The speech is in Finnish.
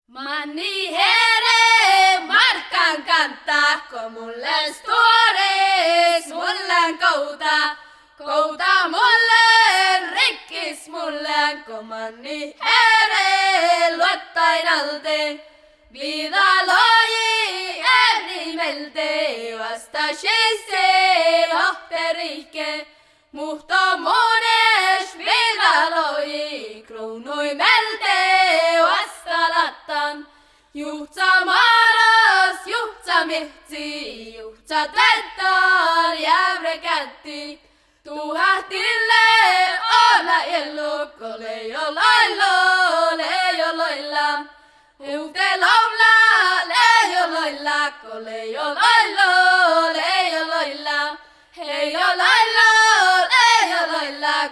Manni here markan kantaa, ko mulle stuores, mulle kouta mulle rikkis mulle, ko manni here luottain alte. Vida loji äänimelte, vasta shisse lohterike, muhto mones vida loji, kruunui melte vasta lattan. Juhtsa maaras, juhtsa mihtsi, juhtsa täyttään jävre kätti. Tuhahtille olla ellu, leijoloilla. Eute laula, leijoloilla, leijoloilla. Hei jo lailla, leijoloilla,